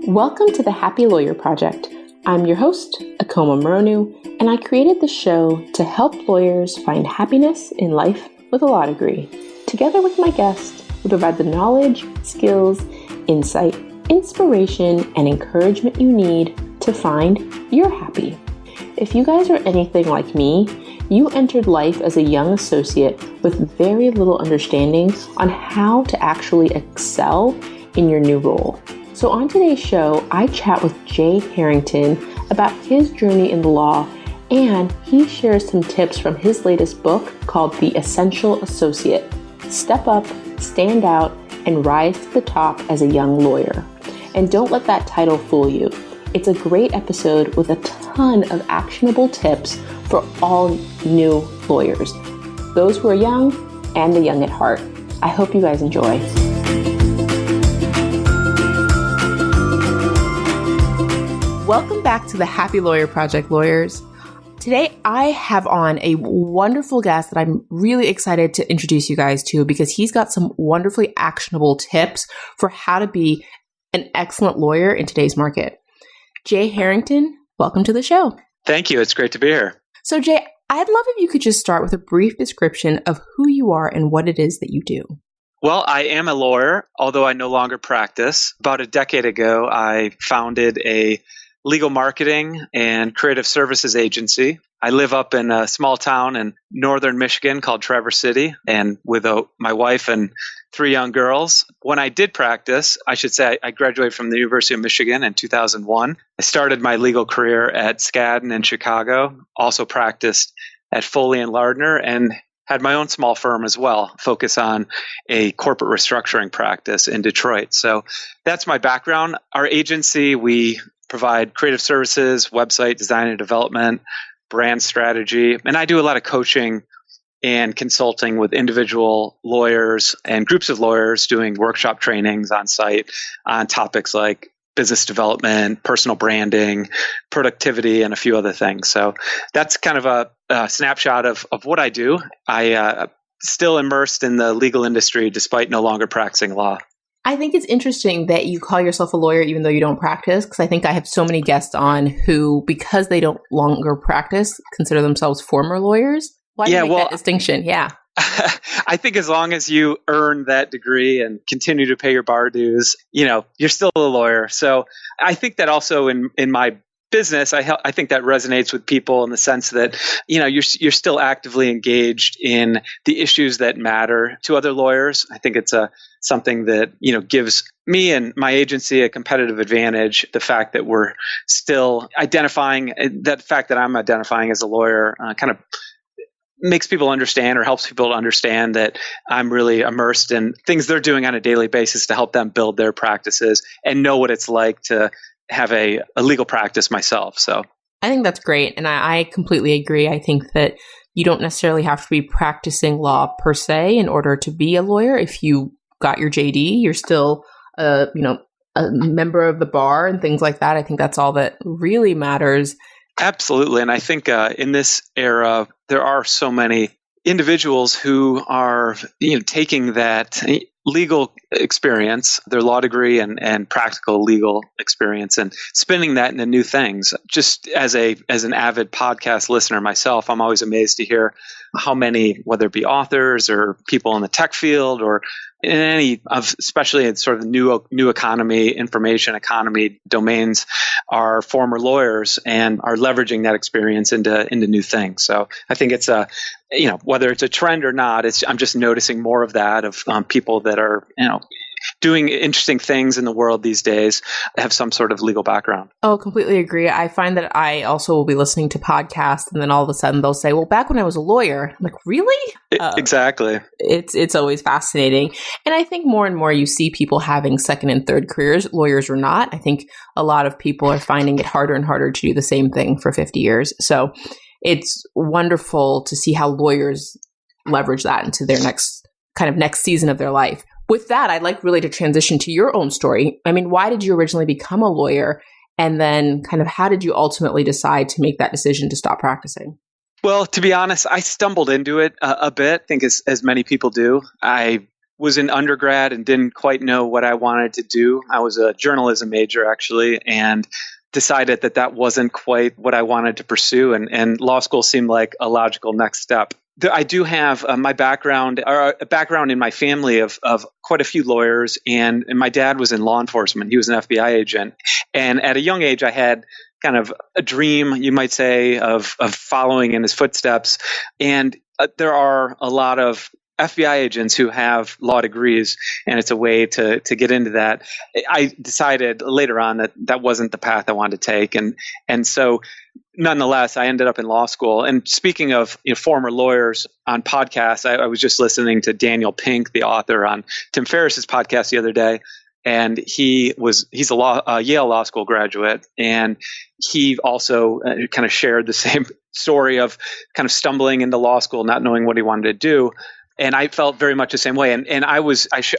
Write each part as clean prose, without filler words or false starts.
Welcome to the Happy Lawyer Project. I'm your host, Akoma Moronu, and I created the show to help lawyers find happiness in life with a law degree. Together with my guests, we provide the knowledge, skills, insight, inspiration, and encouragement you need to find your happy. If you guys are anything like me, you entered life as a young associate with very little understanding on how to actually excel in your new role. So on today's show, I chat with Jay Harrington about his journey in the law, and he shares some tips from his latest book called The Essential Associate. Step up, stand out, and rise to the top as a young lawyer. And don't let that title fool you. It's a great episode with a ton of actionable tips for all new lawyers, those who are young and the young at heart. I hope you guys enjoy. Welcome back to the Happy Lawyer Project, lawyers. Today, I have on a wonderful guest that I'm really excited to introduce you guys to because he's got some wonderfully actionable tips for how to be an excellent lawyer in today's market. Jay Harrington, welcome to the show. Thank you. It's great to be here. So, Jay, I'd love if you could just start with a brief description of who you are and what it is that you do. Well, I am a lawyer, although I no longer practice. About a decade ago, I founded a legal marketing and creative services agency. I live up in a small town in northern Michigan called Traverse City, and with my wife and 3 young girls. When I did practice, I should say I graduated from the University of Michigan in 2001. I started my legal career at Skadden in Chicago, also practiced at Foley and Lardner, and had my own small firm as well, focus on a corporate restructuring practice in Detroit. So that's my background. Our agency, we provide creative services, website design and development, brand strategy, and I do a lot of coaching and consulting with individual lawyers and groups of lawyers doing workshop trainings on site on topics like business development, personal branding, productivity, and a few other things. So that's kind of a snapshot of what I do. I still immersed in the legal industry despite no longer practicing law. I think it's interesting that you call yourself a lawyer even though you don't practice, because I think I have so many guests on who, because they don't longer practice, consider themselves former lawyers. Why do you make that distinction? Yeah. I think as long as you earn that degree and continue to pay your bar dues, you're still a lawyer. So I think that also in my business, I think that resonates with people in the sense that, you're still actively engaged in the issues that matter to other lawyers. I think it's something that, gives me and my agency a competitive advantage. The fact that we're still identifying, that fact that I'm identifying as a lawyer kind of makes people understand or helps people to understand that I'm really immersed in things they're doing on a daily basis to help them build their practices and know what it's like to have a legal practice myself. So I think that's great. And I completely agree. I think that you don't necessarily have to be practicing law per se in order to be a lawyer. If you got your JD, you're still a member of the bar and things like that. I think that's all that really matters. Absolutely. And I think in this era, there are so many individuals who are taking that legal experience, their law degree and practical legal experience, and spinning that into new things. Just as an avid podcast listener myself, I'm always amazed to hear how many, whether it be authors or people in the tech field or in any of, especially in sort of new economy, information economy domains, are former lawyers and are leveraging that experience into new things. So I think it's whether it's a trend or not, I'm just noticing more of that of people that are doing interesting things in the world these days have some sort of legal background. Oh, completely agree. I find that I also will be listening to podcasts and then all of a sudden they'll say, well, back when I was a lawyer. I'm like, really? Exactly. It's always fascinating. And I think more and more you see people having second and third careers, lawyers or not. I think a lot of people are finding it harder and harder to do the same thing for 50 years. So it's wonderful to see how lawyers leverage that into their next season of their life. With that, I'd like really to transition to your own story. I mean, why did you originally become a lawyer? And then kind of how did you ultimately decide to make that decision to stop practicing? Well, to be honest, I stumbled into it a bit, I think as many people do. I was in undergrad and didn't quite know what I wanted to do. I was a journalism major, actually, and decided that that wasn't quite what I wanted to pursue. And law school seemed like a logical next step. I do have my background, or a background in my family of quite a few lawyers, and my dad was in law enforcement. He was an FBI agent. And at a young age, I had kind of a dream, you might say, of following in his footsteps. And there are a lot of FBI agents who have law degrees, and it's a way to get into that. I decided later on that that wasn't the path I wanted to take. And so nonetheless, I ended up in law school. And speaking of former lawyers on podcasts, I was just listening to Daniel Pink, the author, on Tim Ferriss's podcast the other day. And he's a Yale Law School graduate, and he also kind of shared the same story of kind of stumbling into law school, not knowing what he wanted to do. And I felt very much the same way. And I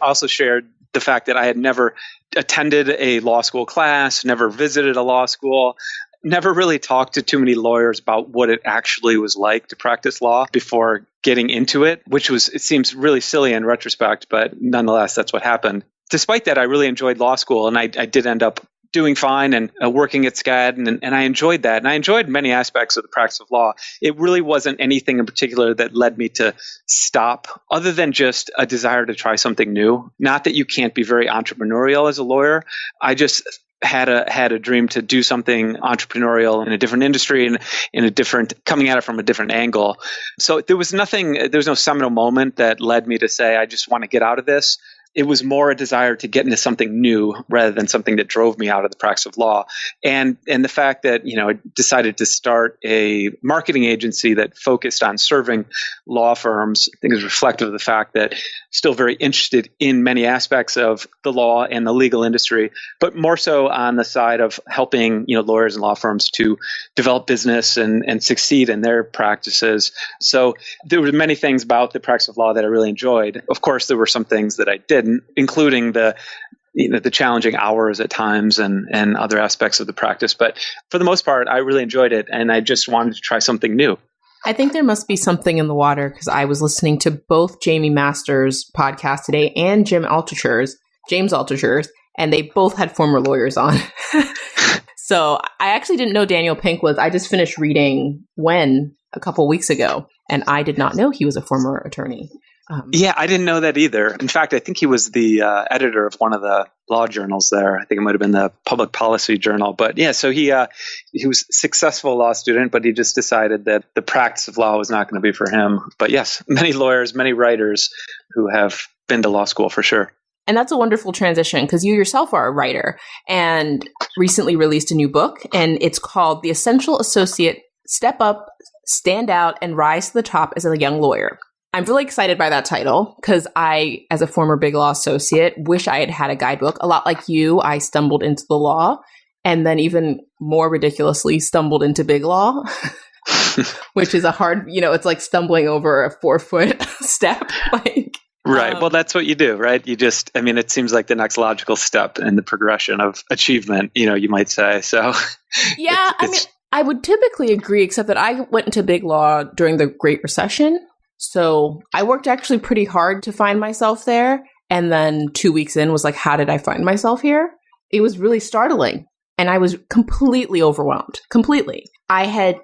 also shared the fact that I had never attended a law school class, never visited a law school, never really talked to too many lawyers about what it actually was like to practice law before getting into it, it seems really silly in retrospect, but nonetheless, that's what happened. Despite that, I really enjoyed law school, and I did end up doing fine and working at SCAD, and I enjoyed that. And I enjoyed many aspects of the practice of law. It really wasn't anything in particular that led me to stop, other than just a desire to try something new. Not that you can't be very entrepreneurial as a lawyer. I just had a dream to do something entrepreneurial in a different industry and coming at it from a different angle. So there was no seminal moment that led me to say, I just want to get out of this. It was more a desire to get into something new rather than something that drove me out of the practice of law. And the fact that, I decided to start a marketing agency that focused on serving law firms, I think is reflective of the fact that I'm still very interested in many aspects of the law and the legal industry, but more so on the side of helping, lawyers and law firms to develop business and succeed in their practices. So there were many things about the practice of law that I really enjoyed. Of course, there were some things that I didn't, including the challenging hours at times and other aspects of the practice. But for the most part, I really enjoyed it, and I just wanted to try something new. I think there must be something in the water, because I was listening to both Jamie Masters' podcast today and James Altucher's, and they both had former lawyers on. So I actually didn't know Daniel Pink was. I just finished reading When a couple weeks ago, and I did not know he was a former attorney. Yeah, I didn't know that either. In fact, I think he was the editor of one of the law journals there. I think it might have been the Public Policy Journal. But yeah, so he was a successful law student, but he just decided that the practice of law was not going to be for him. But yes, many lawyers, many writers who have been to law school for sure. And that's a wonderful transition, because you yourself are a writer and recently released a new book, and it's called The Essential Associate: Step Up, Stand Out, and Rise to the Top as a Young Lawyer. I'm really excited by that title, because I, as a former Big Law associate, wish I had had a guidebook. A lot like you, I stumbled into the law, and then even more ridiculously stumbled into Big Law, which is a hard, it's like stumbling over a 4-foot step. Right. Well, that's what you do, right? It seems like the next logical step in the progression of achievement, you might say. So yeah, I would typically agree, except that I went into Big Law during the Great Recession. So I worked actually pretty hard to find myself there. And then 2 weeks in was like, how did I find myself here? It was really startling. And I was completely overwhelmed. Completely. I'd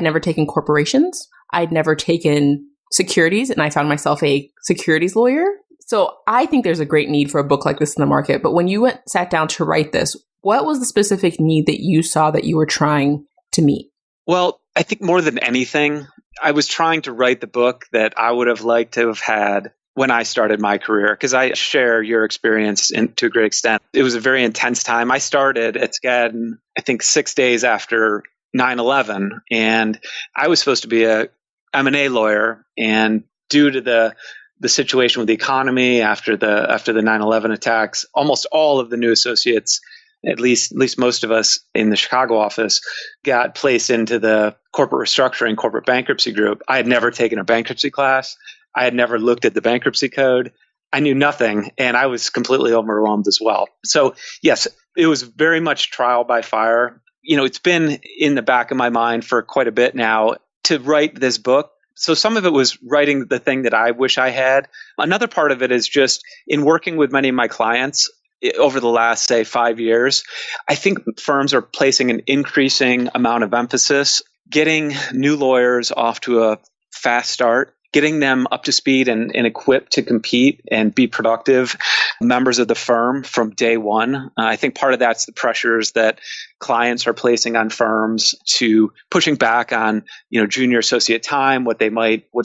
never taken corporations. I'd never taken securities. And I found myself a securities lawyer. So I think there's a great need for a book like this in the market. But when you sat down to write this, what was the specific need that you saw that you were trying to meet? Well, I think more than anything, I was trying to write the book that I would have liked to have had when I started my career, because I share your experience to a great extent. It was a very intense time. I started at SCAD, I think 6 days after 9/11, and I was supposed to be a M&A lawyer, and due to the situation with the economy after the 9/11 attacks, almost all of the new associates, at least most of us in the Chicago office, got placed into the corporate restructuring, corporate bankruptcy group. I had never taken a bankruptcy class. I had never looked at the bankruptcy code. I knew nothing, and I was completely overwhelmed as well. So yes, it was very much trial by fire. It's been in the back of my mind for quite a bit now to write this book. So some of it was writing the thing that I wish I had. Another part of it is just in working with many of my clients over the last, say, 5 years, I think firms are placing an increasing amount of emphasis getting new lawyers off to a fast start, getting them up to speed and equipped to compete and be productive members of the firm from day one. I think part of that's the pressures that clients are placing on firms to pushing back on, junior associate time, what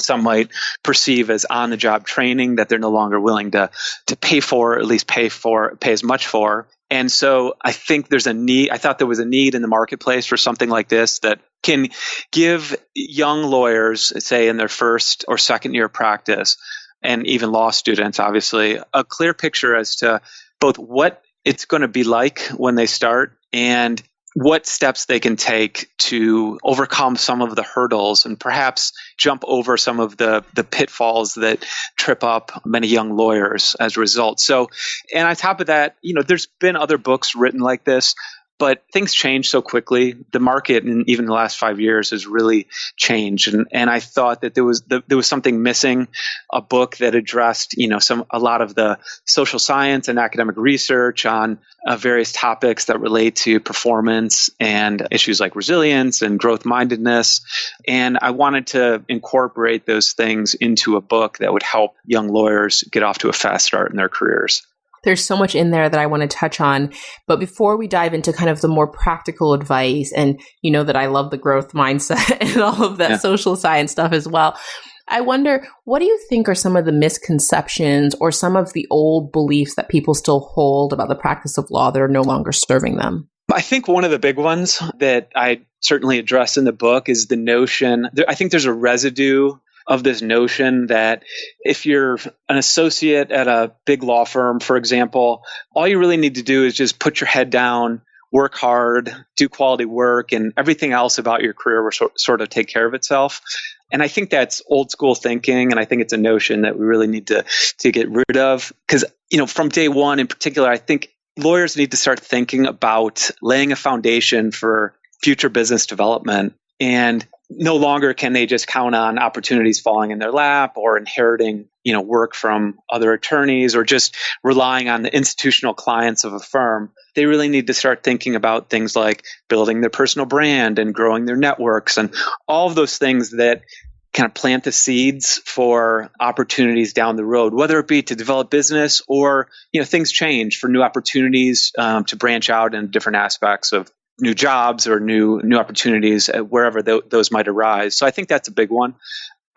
some might perceive as on-the-job training that they're no longer willing to pay for, or at least pay as much for. And so I think there's a need. I thought there was a need in the marketplace for something like this that can give young lawyers, say in their first or second year of practice, and even law students, obviously, a clear picture as to both what it's going to be like when they start and what steps they can take to overcome some of the hurdles and perhaps jump over some of the pitfalls that trip up many young lawyers as a result. So, and on top of that, there's been other books written like this, but things change so quickly. The market, in even the last 5 years, has really changed, and I thought that there was something missing, a book that addressed a lot of the social science and academic research on various topics that relate to performance and issues like resilience and growth mindedness. And I wanted to incorporate those things into a book that would help young lawyers get off to a fast start in their careers. There's so much in there that I want to touch on. But before we dive into kind of the more practical advice, and you know that I love the growth mindset and all of that social science stuff as well, I wonder, what do you think are some of the misconceptions or some of the old beliefs that people still hold about the practice of law that are no longer serving them? I think one of the big ones that I certainly address in the book is the notion, I think there's a residue of this notion that if you're an associate at a big law firm, for example, all you really need to do is just put your head down, work hard, do quality work, and everything else about your career will sort of take care of itself. And I think that's old school thinking, and I think it's a notion that we really need to get rid of. Because, from day one in particular, I think lawyers need to start thinking about laying a foundation for future business development. And no longer can they just count on opportunities falling in their lap or inheriting, work from other attorneys or just relying on the institutional clients of a firm. They really need to start thinking about things like building their personal brand and growing their networks and all of those things that kind of plant the seeds for opportunities down the road, whether it be to develop business or, things change for new opportunities to branch out in different aspects of new jobs or new opportunities wherever those might arise. So I think that's a big one.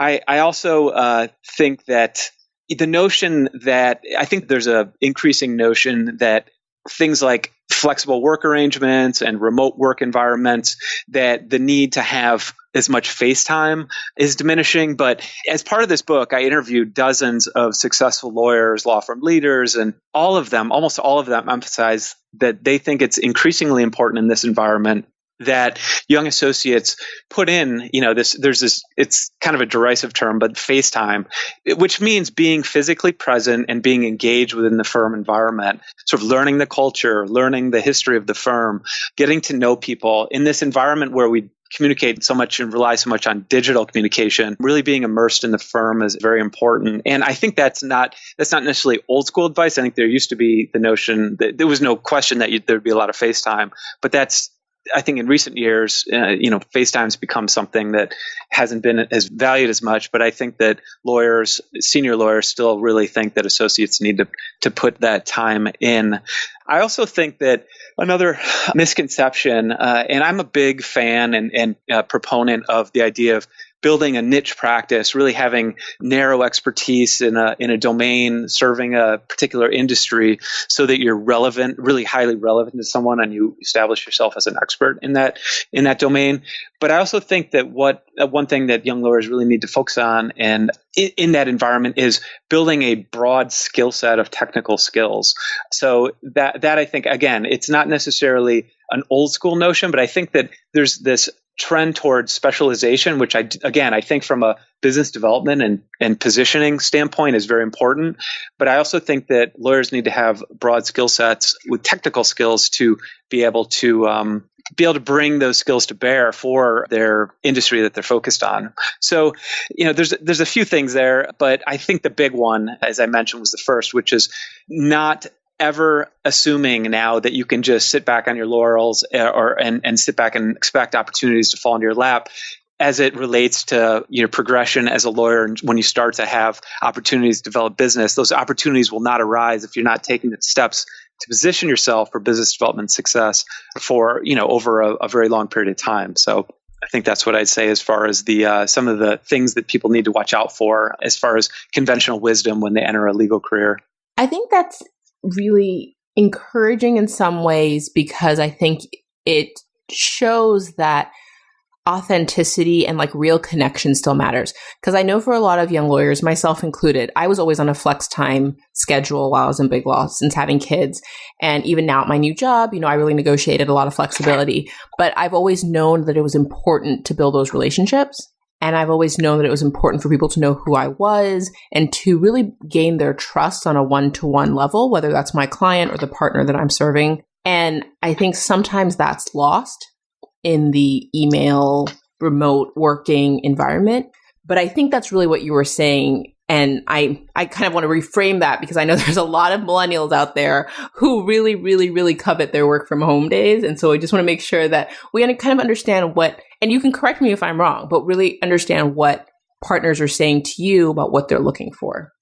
I also think that the notion that I think there's a increasing notion that things like flexible work arrangements and remote work environments, that the need to have as much face time is diminishing. But as part of this book, I interviewed dozens of successful lawyers, law firm leaders, and almost all of them emphasize that they think it's increasingly important in this environment that young associates put in, it's kind of a derisive term, but face time, which means being physically present and being engaged within the firm environment, sort of learning the culture, learning the history of the firm, getting to know people in this environment where we communicate so much and rely so much on digital communication. Really being immersed in the firm is very important. And I think that's not necessarily old school advice. I think there used to be the notion that there was no question that there'd be a lot of face time, but I think in recent years, FaceTime's become something that hasn't been as valued as much. But I think that senior lawyers still really think that associates need to put that time in. I also think that another misconception, and I'm a big fan and proponent of the idea of building a niche practice, really having narrow expertise in a domain, serving a particular industry so that you're relevant, really highly relevant to someone and you establish yourself as an expert in that domain. But I also think that one thing that young lawyers really need to focus on and in that environment is building a broad skill set of technical skills. So that I think, again, it's not necessarily an old school notion, but I think that there's this trend towards specialization, which I think from a business development and positioning standpoint is very important. But I also think that lawyers need to have broad skill sets with technical skills to be able to bring those skills to bear for their industry that they're focused on. So, there's a few things there, but I think the big one, as I mentioned, was the first, which is not ever assuming now that you can just sit back on your laurels and sit back and expect opportunities to fall into your lap as it relates to progression as a lawyer. And when you start to have opportunities to develop business, those opportunities will not arise if you're not taking the steps to position yourself for business development success for over a very long period of time. So I think that's what I'd say as far as the some of the things that people need to watch out for as far as conventional wisdom when they enter a legal career. I think that's really encouraging in some ways, because I think it shows that authenticity and like real connection still matters. Because I know for a lot of young lawyers, myself included, I was always on a flex time schedule while I was in big law since having kids. And even now at my new job, I really negotiated a lot of flexibility. But I've always known that it was important to build those relationships. And I've always known that it was important for people to know who I was and to really gain their trust on a one-to-one level, whether that's my client or the partner that I'm serving. And I think sometimes that's lost in the email, remote working environment. But I think that's really what you were saying. And I kind of want to reframe that, because I know there's a lot of millennials out there who really, really, really covet their work from home days. And so I just want to make sure that we kind of understand what, and you can correct me if I'm wrong, but really understand what partners are saying to you about what they're looking for.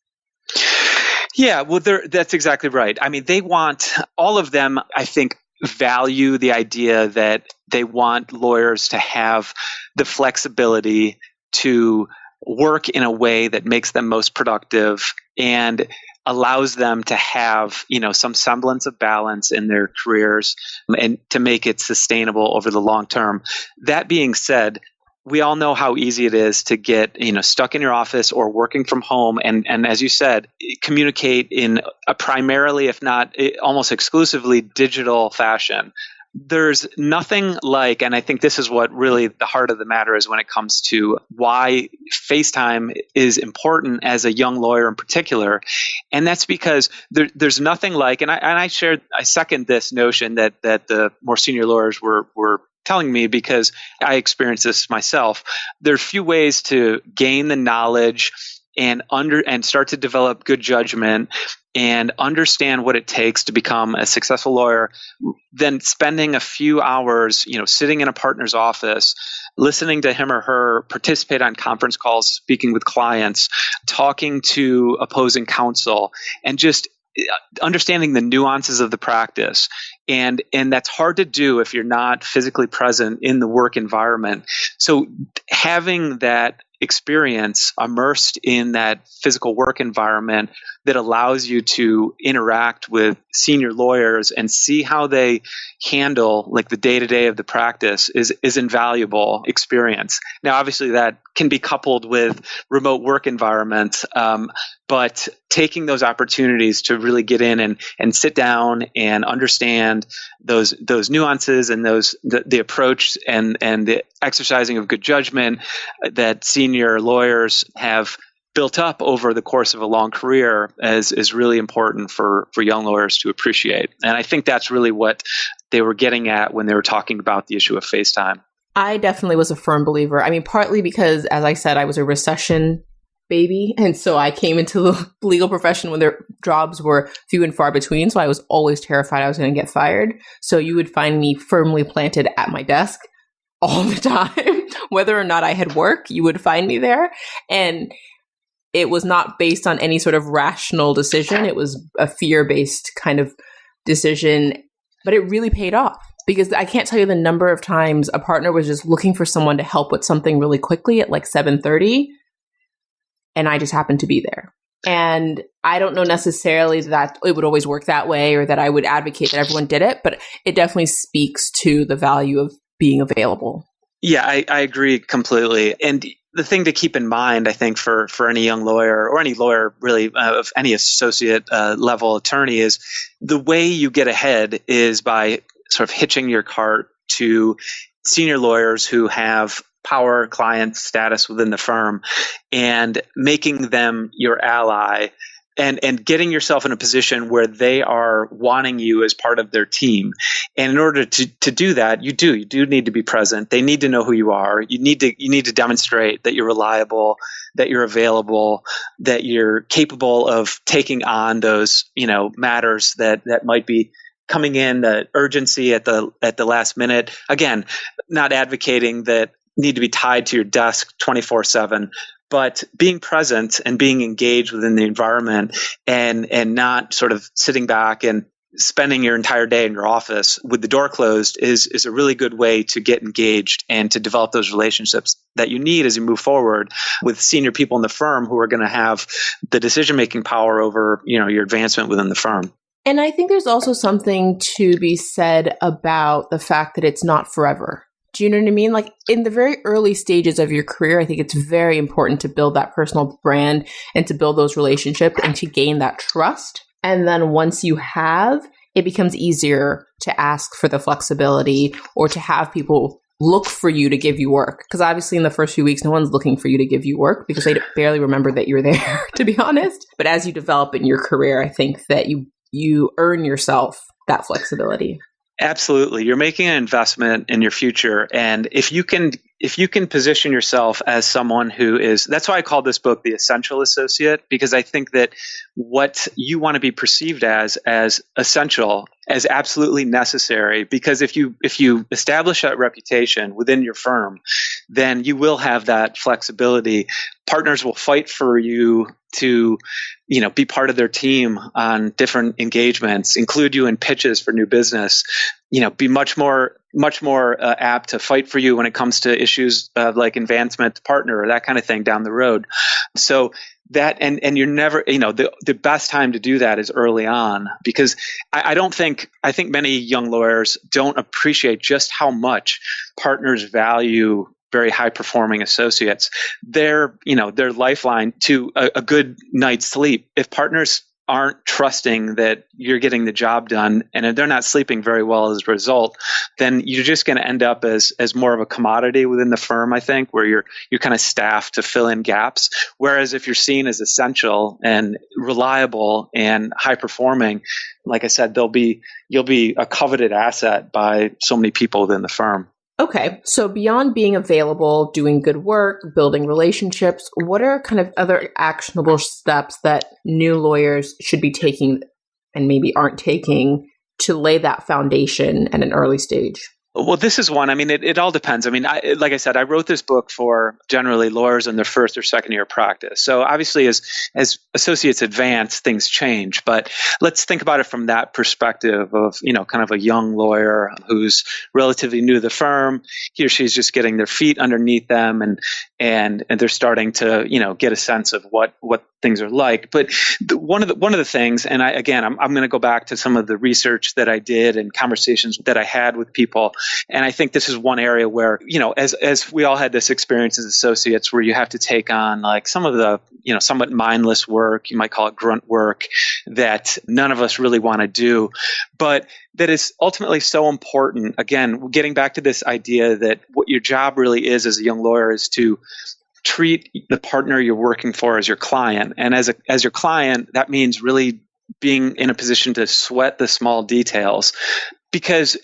Yeah, well, that's exactly right. I mean, they want, all of them, I think, value the idea that they want lawyers to have the flexibility to work in a way that makes them most productive and allows them to have, some semblance of balance in their careers and to make it sustainable over the long term. That being said, we all know how easy it is to get, stuck in your office or working from home. And as you said, communicate in a primarily, if not almost exclusively digital fashion. There's nothing like, and I think this is what really the heart of the matter is when it comes to why FaceTime is important as a young lawyer in particular. And that's because there's nothing like, and I second this notion that the more senior lawyers were telling me, because I experienced this myself. There's few ways to gain the knowledge and start to develop good judgment and understand what it takes to become a successful lawyer than spending a few hours, sitting in a partner's office, listening to him or her participate on conference calls, speaking with clients, talking to opposing counsel, and just understanding the nuances of the practice. And that's hard to do if you're not physically present in the work environment. So having that experience immersed in that physical work environment that allows you to interact with senior lawyers and see how they handle like the day-to-day of the practice is invaluable experience. Now, obviously that can be coupled with remote work environments, but taking those opportunities to really get in and sit down and understand those nuances and the approach and the exercising of good judgment that senior lawyers have built up over the course of a long career is really important for young lawyers to appreciate. And I think that's really what they were getting at when they were talking about the issue of FaceTime. I definitely was a firm believer. I mean, partly because, as I said, I was a recession baby. And so I came into the legal profession when their jobs were few and far between. So I was always terrified I was going to get fired. So you would find me firmly planted at my desk all the time. Whether or not I had work, you would find me there. And it was not based on any sort of rational decision. It was a fear-based kind of decision, but it really paid off, because I can't tell you the number of times a partner was just looking for someone to help with something really quickly at like 7:30, and I just happened to be there. And I don't know necessarily that it would always work that way or that I would advocate that everyone did it, but it definitely speaks to the value of being available. Yeah, I agree completely. And the thing to keep in mind, I think, for any young lawyer or any lawyer really of any associate level attorney is the way you get ahead is by sort of hitching your cart to senior lawyers who have power, client status within the firm, and making them your ally, and getting yourself in a position where they are wanting you as part of their team. And in order to do that, you do need to be present. They need to know who you are. You need to demonstrate that you're reliable, that you're available, that you're capable of taking on those, matters that might be coming in, the urgency at the last minute. Again, not advocating that need to be tied to your desk 24/7, but being present and being engaged within the environment, and not sort of sitting back and spending your entire day in your office with the door closed is a really good way to get engaged and to develop those relationships that you need as you move forward with senior people in the firm who are going to have the decision-making power over, your advancement within the firm. And I think there's also something to be said about the fact that it's not forever. Do you know what I mean? Like in the very early stages of your career, I think it's very important to build that personal brand and to build those relationships and to gain that trust. And then once you have, it becomes easier to ask for the flexibility or to have people look for you to give you work. Because obviously in the first few weeks, no one's looking for you to give you work because they barely remember that you're there, to be honest. But as you develop in your career, I think that you earn yourself that flexibility. Absolutely. You're making an investment in your future. And if you can position yourself as someone who is, that's why I call this book The Essential Associate, because I think that what you want to be perceived as essential, as absolutely necessary, because if you establish that reputation within your firm, then you will have that flexibility. Partners will fight for you to, be part of their team on different engagements, include you in pitches for new business, be much more apt to fight for you when it comes to issues like advancement to partner or that kind of thing down the road. So that, and you're never, the best time to do that is early on, because I think many young lawyers don't appreciate just how much partners value very high performing associates. They're lifeline to a good night's sleep. If partners aren't trusting that you're getting the job done, and if they're not sleeping very well as a result, then you're just going to end up as more of a commodity within the firm, I think, where you're kind of staffed to fill in gaps. Whereas if you're seen as essential and reliable and high performing, like I said, you'll be a coveted asset by so many people within the firm. Okay, so beyond being available, doing good work, building relationships, what are kind of other actionable steps that new lawyers should be taking and maybe aren't taking to lay that foundation at an early stage? Well, this is one. I mean, it all depends. I mean, like I said, I wrote this book for generally lawyers in their first or second year of practice. So obviously, as associates advance, things change. But let's think about it from that perspective of, kind of a young lawyer who's relatively new to the firm. He or she's just getting their feet underneath them, and they're starting to, get a sense of what things are like. But one of the things, and I'm going to go back to some of the research that I did and conversations that I had with people. And I think this is one area where, as we all had this experience as associates, where you have to take on like some of the, somewhat mindless work, you might call it grunt work, that none of us really want to do, but that is ultimately so important. Again, getting back to this idea that what your job really is as a young lawyer is to treat the partner you're working for as your client. And as your client, that means really being in a position to sweat the small details, because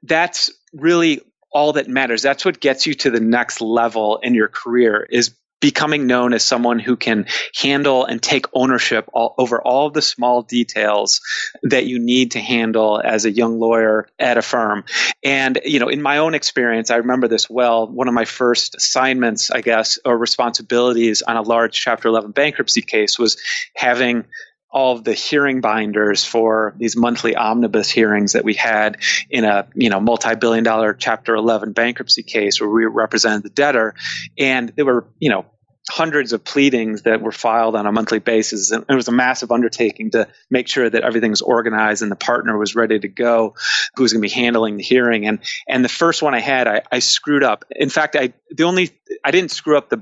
that's really all that matters. That's what gets you to the next level in your career, is becoming known as someone who can handle and take ownership over all of the small details that you need to handle as a young lawyer at a firm. And, in my own experience, I remember this well. One of my first assignments, I guess, or responsibilities on a large Chapter 11 bankruptcy case was having all of the hearing binders for these monthly omnibus hearings that we had in a multi-billion-dollar Chapter 11 bankruptcy case where we represented the debtor, and there were hundreds of pleadings that were filed on a monthly basis, and it was a massive undertaking to make sure that everything was organized and the partner was ready to go, who was going to be handling the hearing. And the first one I had, I screwed up. In fact, I didn't screw up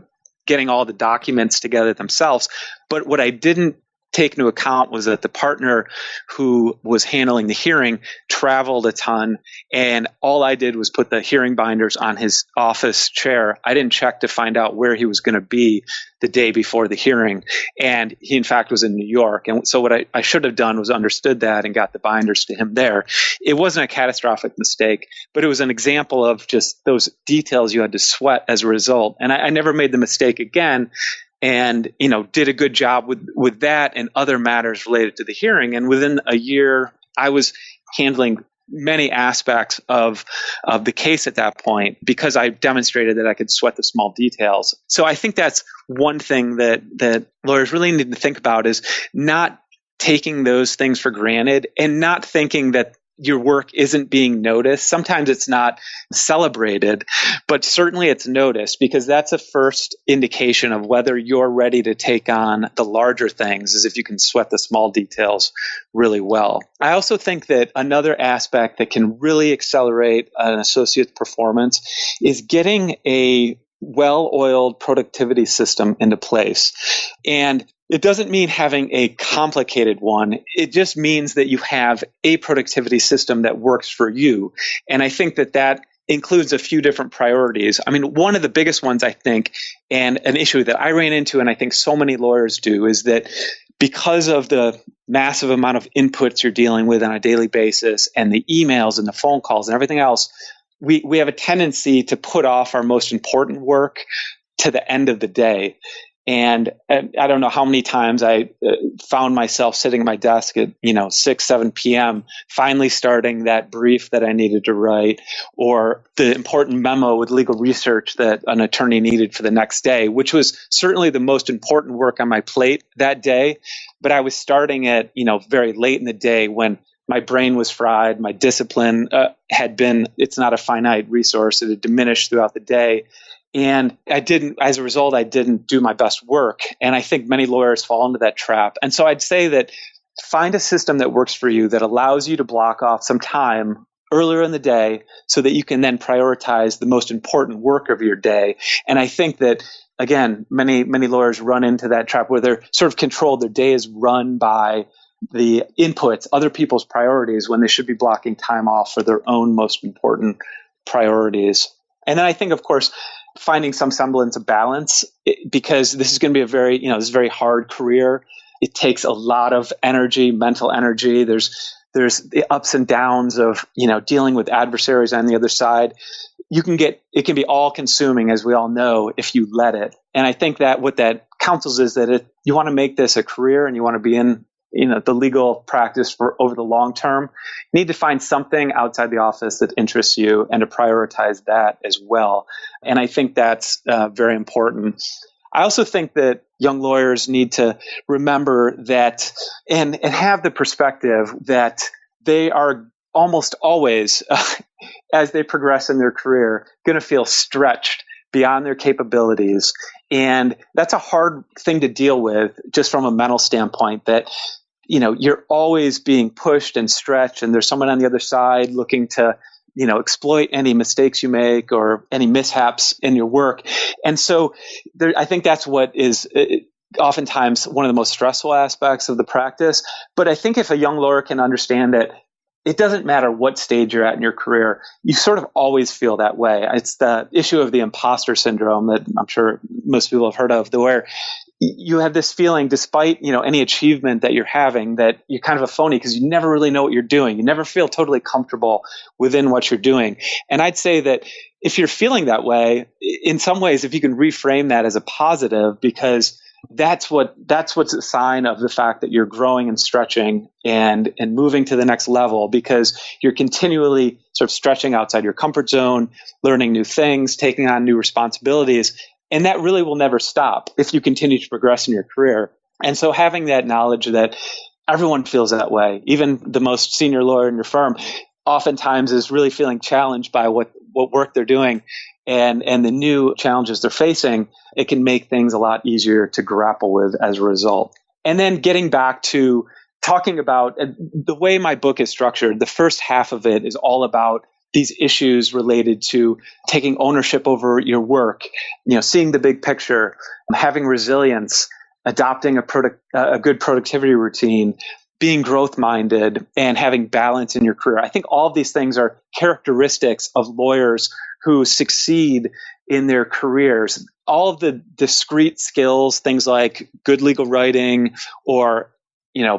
getting all the documents together themselves, but what I didn't take into account was that the partner who was handling the hearing traveled a ton, and all I did was put the hearing binders on his office chair. I didn't check to find out where he was going to be the day before the hearing. And he, in fact, was in New York. And so what I should have done was understood that and got the binders to him there. It wasn't a catastrophic mistake, but it was an example of just those details you had to sweat as a result. And I never made the mistake again. And, did a good job with that and other matters related to the hearing. And within a year, I was handling many aspects of the case at that point because I demonstrated that I could sweat the small details. So I think that's one thing that lawyers really need to think about, is not taking those things for granted and not thinking that your work isn't being noticed. Sometimes it's not celebrated, but certainly it's noticed, because that's a first indication of whether you're ready to take on the larger things, is if you can sweat the small details really well. I also think that another aspect that can really accelerate an associate's performance is getting a well-oiled productivity system into place. And it doesn't mean having a complicated one. It just means that you have a productivity system that works for you. And I think that includes a few different priorities. I mean, one of the biggest ones, I think, and an issue that I ran into, and I think so many lawyers do, is that because of the massive amount of inputs you're dealing with on a daily basis, and the emails and the phone calls and everything else, we have a tendency to put off our most important work to the end of the day. And I don't know how many times I found myself sitting at my desk at 6, 7 p.m., finally starting that brief that I needed to write, or the important memo with legal research that an attorney needed for the next day, which was certainly the most important work on my plate that day. But I was starting at very late in the day when my brain was fried, my discipline it's not a finite resource, it had diminished throughout the day. And as a result, I didn't do my best work. And I think many lawyers fall into that trap. And so I'd say that find a system that works for you, that allows you to block off some time earlier in the day so that you can then prioritize the most important work of your day. And I think that, again, many lawyers run into that trap where they're sort of controlled. Their day is run by the inputs, other people's priorities, when they should be blocking time off for their own most important priorities. And then I think, of course, finding some semblance of balance, because this is going to be this is a very hard career. It takes a lot of energy, mental energy. There's the ups and downs of, dealing with adversaries on the other side. It can be all consuming, as we all know, if you let it. And I think that what that counsels is that if you want to make this a career and you want to be in the legal practice for over the long term, you need to find something outside the office that interests you and to prioritize that as well. And I think that's very important. I also think that young lawyers need to remember that and have the perspective that they are almost always, as they progress in their career, going to feel stretched beyond their capabilities. And that's a hard thing to deal with just from a mental standpoint, that you're always being pushed and stretched, and there's someone on the other side looking to, exploit any mistakes you make or any mishaps in your work. And so I think that's what is oftentimes one of the most stressful aspects of the practice. But I think if a young lawyer can understand that it doesn't matter what stage you're at in your career, you sort of always feel that way. It's the issue of the imposter syndrome that I'm sure most people have heard of, where you have this feeling, despite any achievement that you're having, that you're kind of a phony because you never really know what you're doing. You never feel totally comfortable within what you're doing. And I'd say that if you're feeling that way, in some ways, if you can reframe that as a positive, because that's what's a sign of the fact that you're growing and stretching and moving to the next level, because you're continually sort of stretching outside your comfort zone, learning new things, taking on new responsibilities. And that really will never stop if you continue to progress in your career. And so having that knowledge that everyone feels that way, even the most senior lawyer in your firm, oftentimes is really feeling challenged by what work they're doing and the new challenges they're facing, it can make things a lot easier to grapple with as a result. And then getting back to talking about the way my book is structured, the first half of it is all about these issues related to taking ownership over your work, seeing the big picture, having resilience, adopting a good productivity routine, being growth minded, and having balance in your career. I think all of these things are characteristics of lawyers who succeed in their careers. All of the discrete skills, things like good legal writing or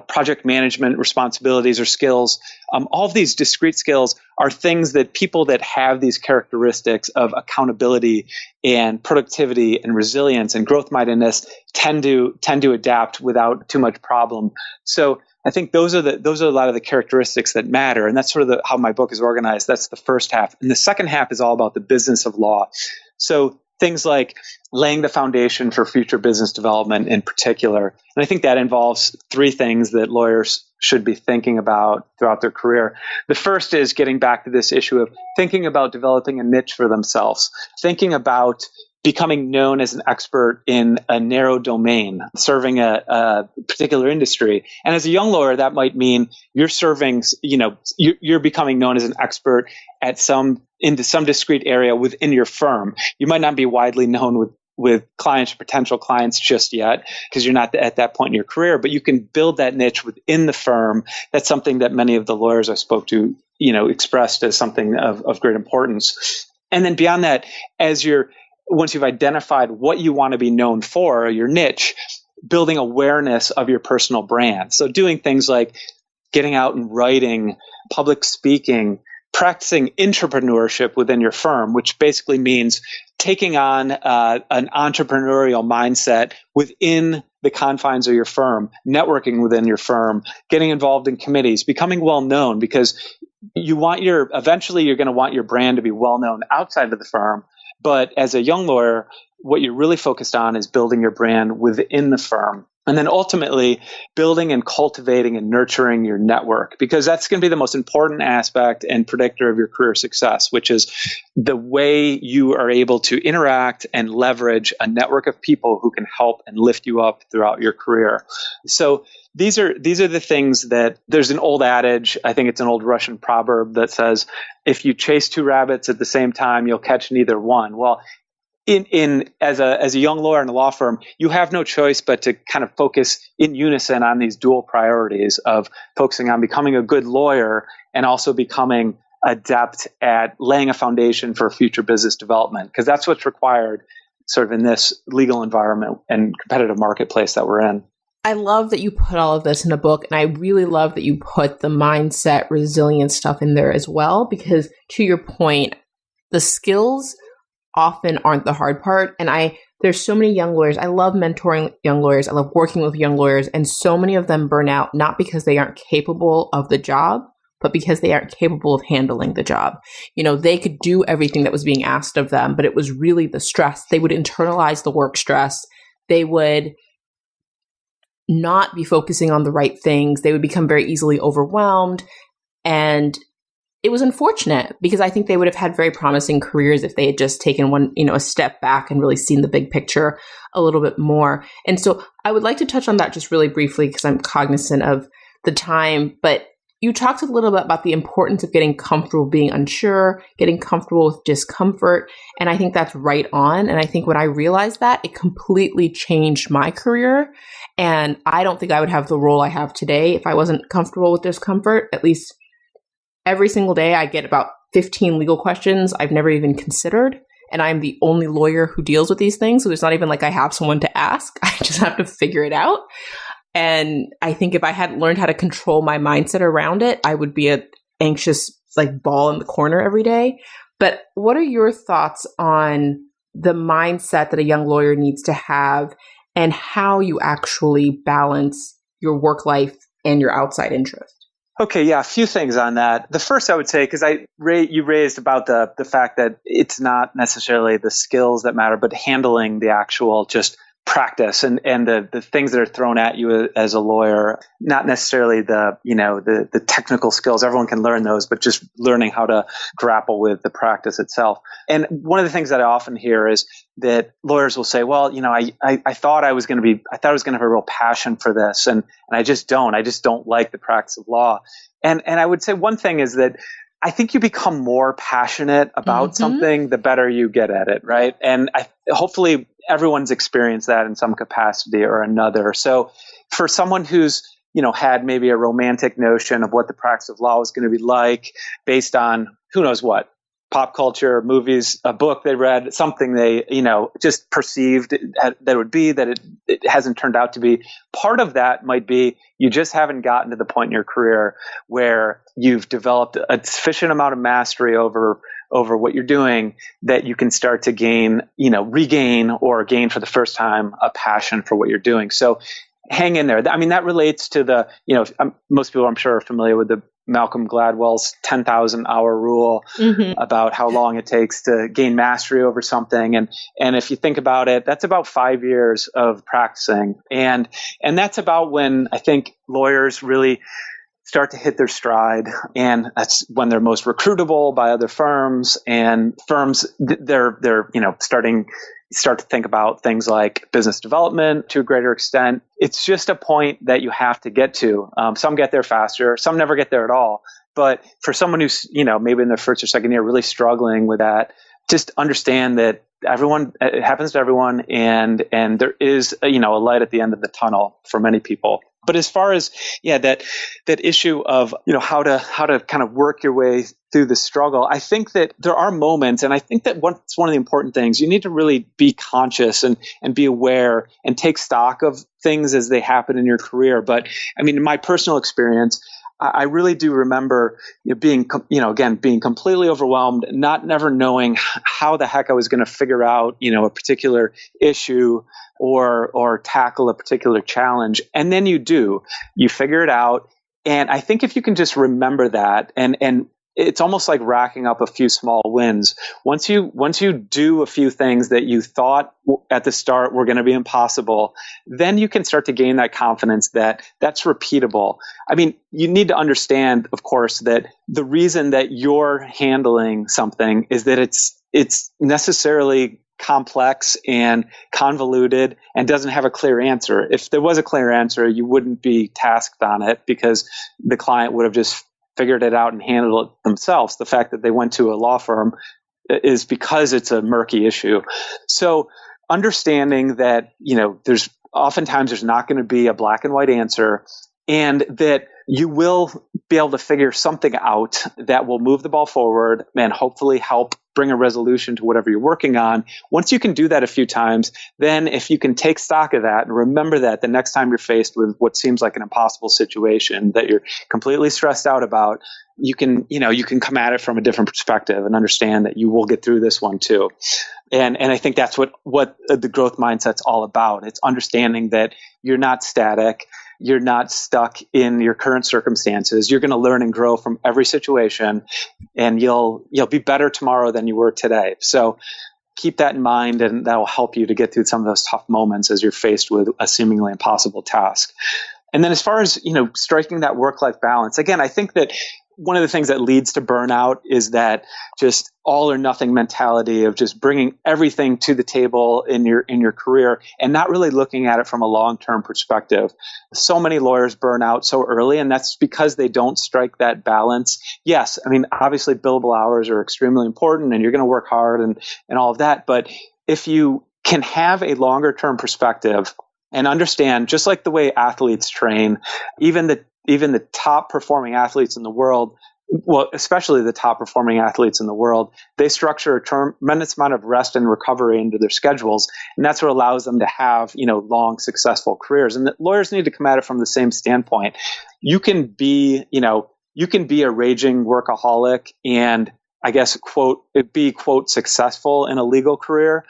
project management responsibilities or skills, all of these discrete skills are things that people that have these characteristics of accountability and productivity and resilience and growth mindedness tend to adapt without too much problem. So I think those are a lot of the characteristics that matter, and that's sort of how my book is organized. That's the first half, and the second half is all about the business of law. So things like laying the foundation for future business development in particular. And I think that involves three things that lawyers should be thinking about throughout their career. The first is getting back to this issue of thinking about developing a niche for themselves, thinking about becoming known as an expert in a narrow domain, serving a particular industry. And as a young lawyer, that might mean you're serving, you're becoming known as an expert into some discrete area within your firm. You might not be widely known with clients, potential clients just yet, because you're not at that point in your career, but you can build that niche within the firm. That's something that many of the lawyers I spoke to, expressed as something of great importance. And then beyond that, once you've identified what you want to be known for, your niche, building awareness of your personal brand. So doing things like getting out and writing, public speaking, practicing entrepreneurship within your firm, which basically means taking on an entrepreneurial mindset within the confines of your firm, networking within your firm, getting involved in committees, becoming well known, because eventually you're going to want your brand to be well known outside of the firm. But as a young lawyer, what you're really focused on is building your brand within the firm. And then ultimately building and cultivating and nurturing your network, because that's going to be the most important aspect and predictor of your career success, which is the way you are able to interact and leverage a network of people who can help and lift you up throughout your career. So these are the things that there's an old adage, I think it's an old Russian proverb that says, if you chase two rabbits at the same time, you'll catch neither one. Well, as a young lawyer in a law firm, you have no choice but to kind of focus in unison on these dual priorities of focusing on becoming a good lawyer and also becoming adept at laying a foundation for future business development, because that's what's required sort of in this legal environment and competitive marketplace that we're in. I love that you put all of this in a book, and I really love that you put the mindset, resilience stuff in there as well, because to your point, the skills often aren't the hard part. And there's so many young lawyers. I love mentoring young lawyers. I love working with young lawyers. And so many of them burn out, not because they aren't capable of the job, but because they aren't capable of handling the job. They could do everything that was being asked of them, but it was really the stress. They would internalize the work stress. They would not be focusing on the right things. They would become very easily overwhelmed. And it was unfortunate, because I think they would have had very promising careers if they had just taken a step back and really seen the big picture a little bit more. And so I would like to touch on that just really briefly, because I'm cognizant of the time. But you talked a little bit about the importance of getting comfortable being unsure, getting comfortable with discomfort. And I think that's right on. And I think when I realized that, it completely changed my career. And I don't think I would have the role I have today if I wasn't comfortable with discomfort. At least every single day I get about 15 legal questions I've never even considered. And I'm the only lawyer who deals with these things. So it's not even like I have someone to ask. I just have to figure it out. And I think if I hadn't learned how to control my mindset around it, I would be an anxious ball in the corner every day. But what are your thoughts on the mindset that a young lawyer needs to have, and how you actually balance your work life and your outside interest? Okay, yeah, a few things on that. The first I would say, because you raised about the fact that it's not necessarily the skills that matter, but handling the actual just practice and the things that are thrown at you as a lawyer, not necessarily the technical skills. Everyone can learn those, but just learning how to grapple with the practice itself. And one of the things that I often hear is that lawyers will say, well, I thought I was going to have a real passion for this. And I just don't. I just don't like the practice of law. And I would say one thing is that I think you become more passionate about something the better you get at it, right? And hopefully everyone's experienced that in some capacity or another. So for someone who's had maybe a romantic notion of what the practice of law was going to be like based on who knows what, pop culture, movies, a book they read, something they, just perceived that it would be, that it hasn't turned out to be. Part of that might be you just haven't gotten to the point in your career where you've developed a sufficient amount of mastery over what you're doing that you can start to regain or gain for the first time a passion for what you're doing. So hang in there. I mean, that relates to most people I'm sure are familiar with the Malcolm Gladwell's 10,000 hour rule about how long it takes to gain mastery over something. And if you think about it, that's about 5 years of practicing. And that's about when I think lawyers really start to hit their stride. And that's when they're most recruitable by other firms, and firms, they're start to think about things like business development to a greater extent. It's just a point that you have to get to. Some get there faster, some never get there at all. But for someone who's, maybe in their first or second year really struggling with that, just understand that it happens to everyone, and there is, a light at the end of the tunnel for many people. But as far as, that issue of, how to kind of work your way through the struggle, I think that there are moments, and I think that it's one of the important things. You need to really be conscious and be aware and take stock of things as they happen in your career. But I mean, in my personal experience, I really do remember being completely overwhelmed, never knowing how the heck I was going to figure out, a particular issue or tackle a particular challenge. And then you figure it out. And I think if you can just remember that, and it's almost like racking up a few small wins. Once you do a few things that you thought at the start were going to be impossible, then you can start to gain that confidence that that's repeatable. I mean, you need to understand, of course, that the reason that you're handling something is that it's necessarily complex and convoluted and doesn't have a clear answer. If there was a clear answer, you wouldn't be tasked on it because the client would have just figured it out and handled it themselves. The fact that they went to a law firm is because it's a murky issue. So understanding that, there's not going to be a black and white answer, and that you will be able to figure something out that will move the ball forward and hopefully help bring a resolution to whatever you're working on. Once you can do that a few times, then if you can take stock of that and remember that the next time you're faced with what seems like an impossible situation that you're completely stressed out about, you can come at it from a different perspective and understand that you will get through this one too. And I think that's what the growth mindset's all about. It's understanding that you're not static. You're not stuck in your current circumstances. You're going to learn and grow from every situation, and you'll be better tomorrow than you were today. So keep that in mind, and that will help you to get through some of those tough moments as you're faced with a seemingly impossible task. And then as far as, striking that work-life balance, again, I think that one of the things that leads to burnout is that just all or nothing mentality of just bringing everything to the table in your career and not really looking at it from a long-term perspective. So many lawyers burn out so early, and that's because they don't strike that balance. Yes, I mean, obviously billable hours are extremely important and you're going to work hard and all of that. But if you can have a longer-term perspective and understand, just like the way athletes train, even the top performing athletes in the world, well, especially the top performing athletes in the world, they structure a tremendous amount of rest and recovery into their schedules. And that's what allows them to have, long, successful careers. And the lawyers need to come at it from the same standpoint. You can be a raging workaholic and, I guess, be successful in a legal career.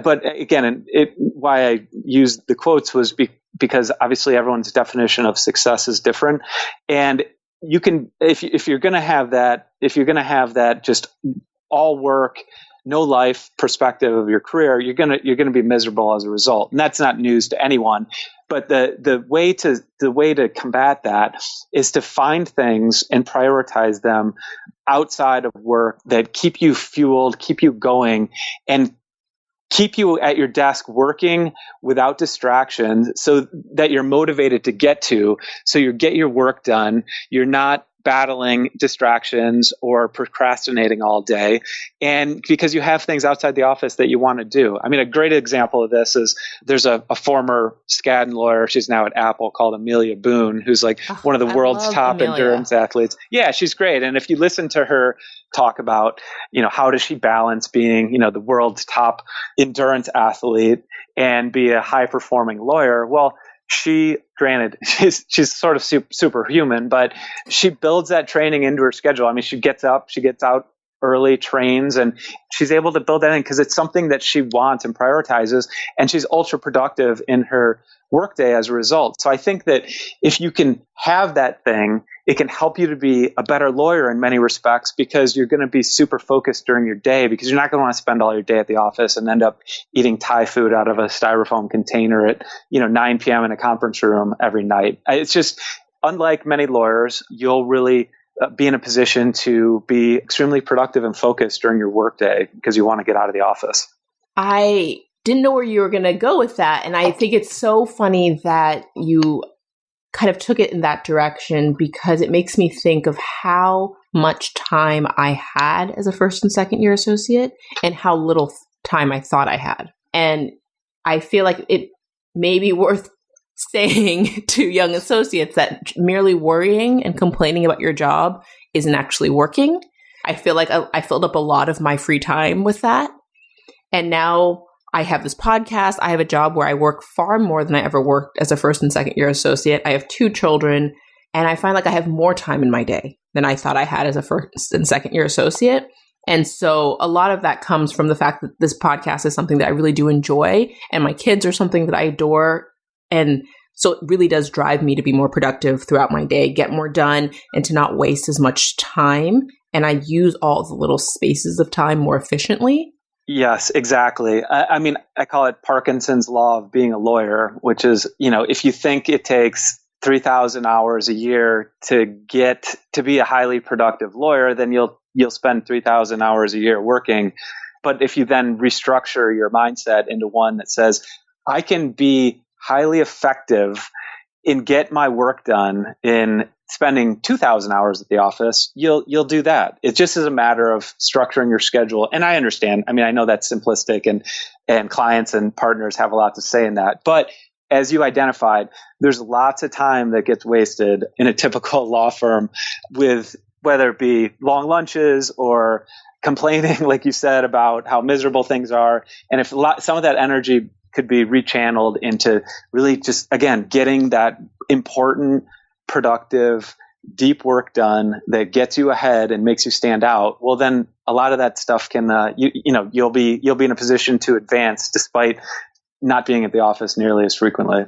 But again, why I used the quotes was because obviously everyone's definition of success is different. And you can, if you're going to have that just all work, no life perspective of your career, you're going to be miserable as a result. And that's not news to anyone. But the way to combat that is to find things and prioritize them outside of work that keep you fueled, keep you going, and keep you at your desk working without distractions so that you're motivated to get to, so you get your work done. You're not battling distractions or procrastinating all day, and because you have things outside the office that you want to do. I mean, a great example of this is there's a former Skadden lawyer, she's now at Apple, called Amelia Boone, who's like one of the world's top endurance athletes. Yeah, she's great. And if you listen to her talk about, how does she balance being, the world's top endurance athlete and be a high performing lawyer? Well, granted, she's sort of superhuman, but she builds that training into her schedule. I mean, she gets out early, trains, and she's able to build that in because it's something that she wants and prioritizes, and she's ultra productive in her workday as a result. So I think that if you can have that thing, it can help you to be a better lawyer in many respects, because you're going to be super focused during your day, because you're not going to want to spend all your day at the office and end up eating Thai food out of a styrofoam container at 9 p.m. in a conference room every night. It's just, unlike many lawyers, you'll really be in a position to be extremely productive and focused during your workday because you want to get out of the office. I didn't know where you were going to go with that. And I think it's so funny that you kind of took it in that direction, because it makes me think of how much time I had as a first and second year associate and how little time I thought I had. And I feel like it may be worth saying to young associates that merely worrying and complaining about your job isn't actually working. I feel like I filled up a lot of my free time with that. And now I have this podcast. I have a job where I work far more than I ever worked as a first and second year associate. I have 2 children, and I find like I have more time in my day than I thought I had as a first and second year associate. And so a lot of that comes from the fact that this podcast is something that I really do enjoy, and my kids are something that I adore. And so it really does drive me to be more productive throughout my day, get more done, and to not waste as much time. And I use all the little spaces of time more efficiently. Yes, exactly. I mean, I call it Parkinson's law of being a lawyer, which is, if you think it takes 3,000 hours a year to get to be a highly productive lawyer, then you'll spend 3,000 hours a year working. But if you then restructure your mindset into one that says, I can be highly effective and get my work done in spending 2,000 hours at the office, you'll do that. It just is a matter of structuring your schedule. And I understand. I mean, I know that's simplistic, and clients and partners have a lot to say in that. But as you identified, there's lots of time that gets wasted in a typical law firm, with whether it be long lunches or complaining, like you said, about how miserable things are. And if some of that energy could be rechanneled into really just, again, getting that important, productive, deep work done that gets you ahead and makes you stand out, well, then a lot of that stuff can, you'll be in a position to advance despite not being at the office nearly as frequently.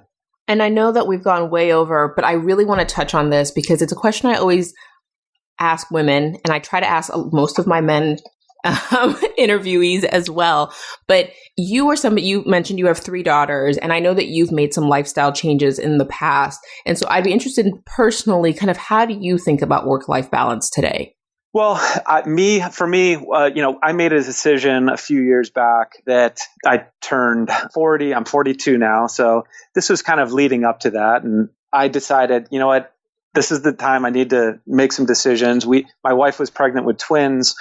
And I know that we've gone way over, but I really want to touch on this because it's a question I always ask women, and I try to ask most of my men interviewees as well. But you mentioned you have 3 daughters, and I know that you've made some lifestyle changes in the past. And so I'd be interested in personally, kind of how do you think about work-life balance today? Well, for me, I made a decision a few years back that I turned 40. I'm 42 now. So this was kind of leading up to that. And I decided, you know what, this is the time I need to make some decisions. My wife was pregnant with twins,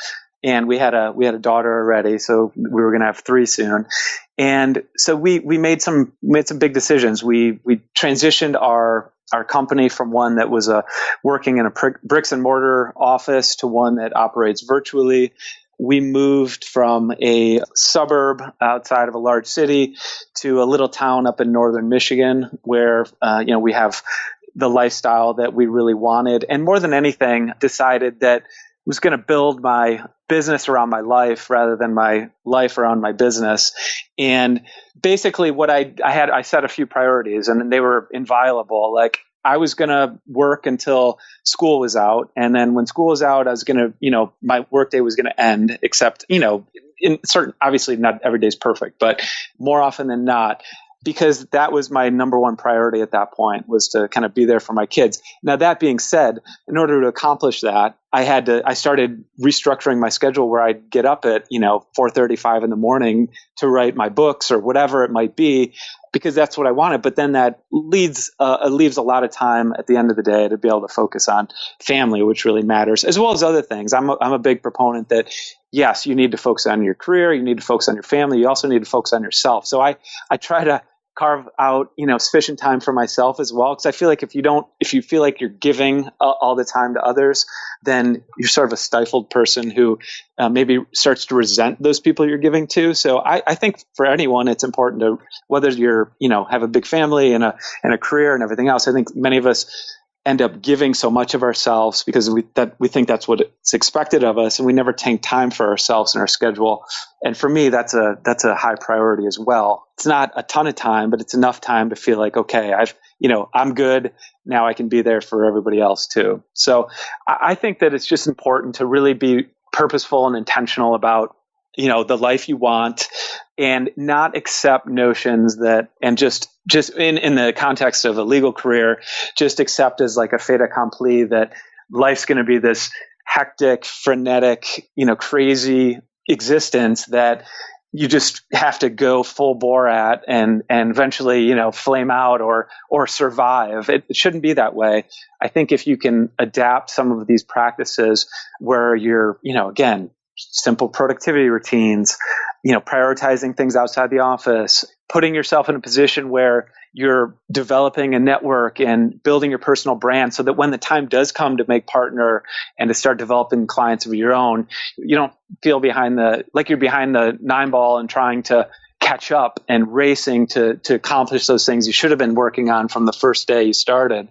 and we had a daughter already, so we were going to have 3 soon. And so we made some big decisions. We transitioned our company from one that was working in a bricks and mortar office to one that operates virtually. We moved from a suburb outside of a large city to a little town up in northern Michigan, where we have the lifestyle that we really wanted, and more than anything, decided that was going to build my business around my life rather than my life around my business. And basically what I set a few priorities, and they were inviolable. Like, I was going to work until school was out. And then when school was out, I was going to, my workday was going to end, except, in certain, obviously not every day's perfect, but more often than not, because that was my number one priority at that point, was to kind of be there for my kids. Now, that being said, in order to accomplish that, I started restructuring my schedule where I'd get up at, 4:35 in the morning to write my books or whatever it might be. because that's what I wanted. But then that leaves a lot of time at the end of the day to be able to focus on family, which really matters, as well as other things. I'm a big proponent that, yes, you need to focus on your career, you need to focus on your family, you also need to focus on yourself. So I try to carve out, sufficient time for myself as well. Because I feel like if you feel like you're giving all the time to others, then you're sort of a stifled person who maybe starts to resent those people you're giving to. So I think for anyone, it's important to, whether you're, have a big family and a career and everything else. I think many of us end up giving so much of ourselves because we think that's what it's expected of us, and we never take time for ourselves in our schedule. And for me, that's a high priority as well. It's not a ton of time, but it's enough time to feel like, okay, I'm good. Now I can be there for everybody else too. So I think that it's just important to really be purposeful and intentional about, the life you want, and not accept notions that, and just in the context of a legal career, just accept as like a fait accompli that life's going to be this hectic, frenetic, crazy existence that you just have to go full bore at and eventually, flame out or survive. It shouldn't be that way. I think if you can adapt some of these practices where you're, again, simple productivity routines, prioritizing things outside the office, putting yourself in a position where you're developing a network and building your personal brand so that when the time does come to make partner and to start developing clients of your own, you don't feel like you're behind the 9-ball and trying to catch up and racing to accomplish those things you should have been working on from the first day you started.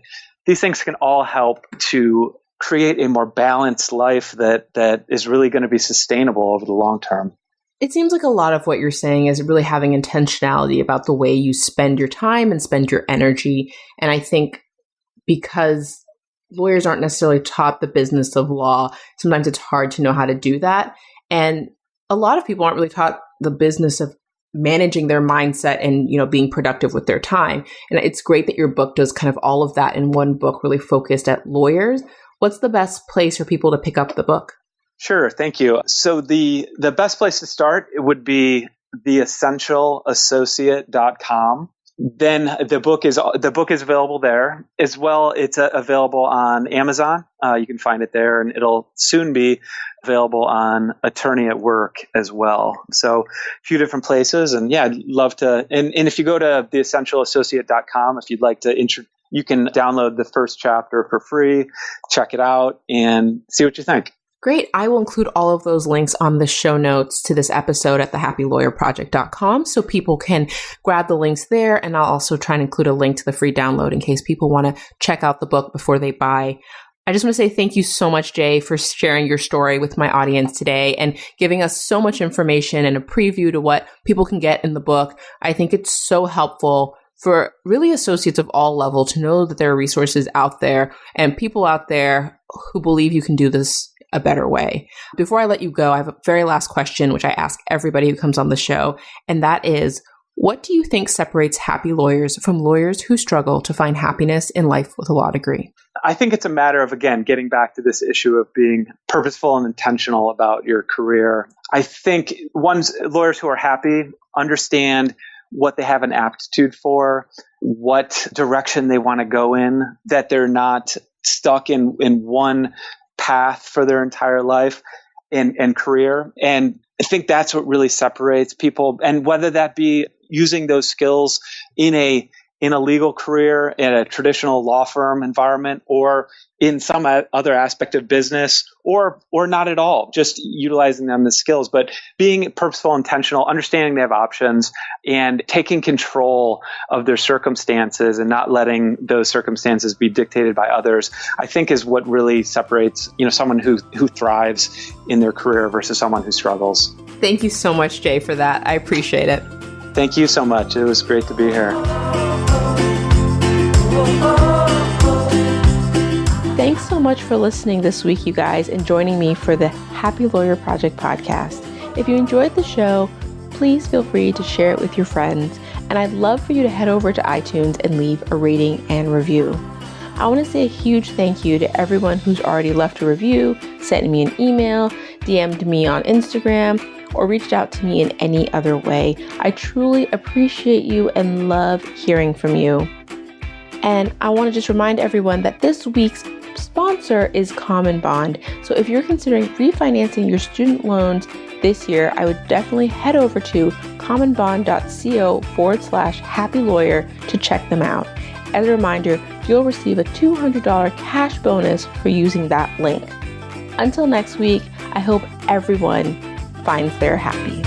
These things can all help to create a more balanced life that is really going to be sustainable over the long term. It seems like a lot of what you're saying is really having intentionality about the way you spend your time and spend your energy. And I think because lawyers aren't necessarily taught the business of law, sometimes it's hard to know how to do that. And a lot of people aren't really taught the business of managing their mindset and, being productive with their time. And it's great that your book does kind of all of that in one book, really focused at lawyers. What's the best place for people to pick up the book? Sure. Thank you. So the best place to start would be theessentialassociate.com. Then the book is available there as well. It's available on Amazon. You can find it there, and it'll soon be available on Attorney at Work as well. So a few different places. And yeah, I'd love to. And if you go to theessentialassociate.com, if you'd like to you can download the first chapter for free, check it out, and see what you think. Great. I will include all of those links on the show notes to this episode at thehappylawyerproject.com so people can grab the links there. And I'll also try and include a link to the free download in case people want to check out the book before they buy. I just want to say thank you so much, Jay, for sharing your story with my audience today and giving us so much information and a preview to what people can get in the book. I think it's so helpful for really associates of all levels to know that there are resources out there and people out there who believe you can do this a better way. Before I let you go, I have a very last question, which I ask everybody who comes on the show. And that is, what do you think separates happy lawyers from lawyers who struggle to find happiness in life with a law degree? I think it's a matter of, again, getting back to this issue of being purposeful and intentional about your career. I think lawyers who are happy understand what they have an aptitude for, what direction they want to go in, that they're not stuck in one path for their entire life and career. And I think that's what really separates people. And whether that be using those skills in a legal career, in a traditional law firm environment, or in some other aspect of business, or not at all, just utilizing them as skills, but being purposeful, intentional, understanding they have options, and taking control of their circumstances and not letting those circumstances be dictated by others, I think is what really separates, someone who thrives in their career versus someone who struggles. Thank you so much, Jay, for that. I appreciate it. Thank you so much. It was great to be here. Thanks so much for listening this week, you guys, and joining me for the Happy Lawyer Project podcast. If you enjoyed the show, please feel free to share it with your friends, and I'd love for you to head over to iTunes and leave a rating and review. I want to say a huge thank you to everyone who's already left a review, sent me an email, DM'd me on Instagram, or reached out to me in any other way. I truly appreciate you and love hearing from you. And I want to just remind everyone that this week's sponsor is Common Bond. So if you're considering refinancing your student loans this year, I would definitely head over to commonbond.co/happylawyer to check them out. As a reminder, you'll receive a $200 cash bonus for using that link. Until next week, I hope everyone finds their happy.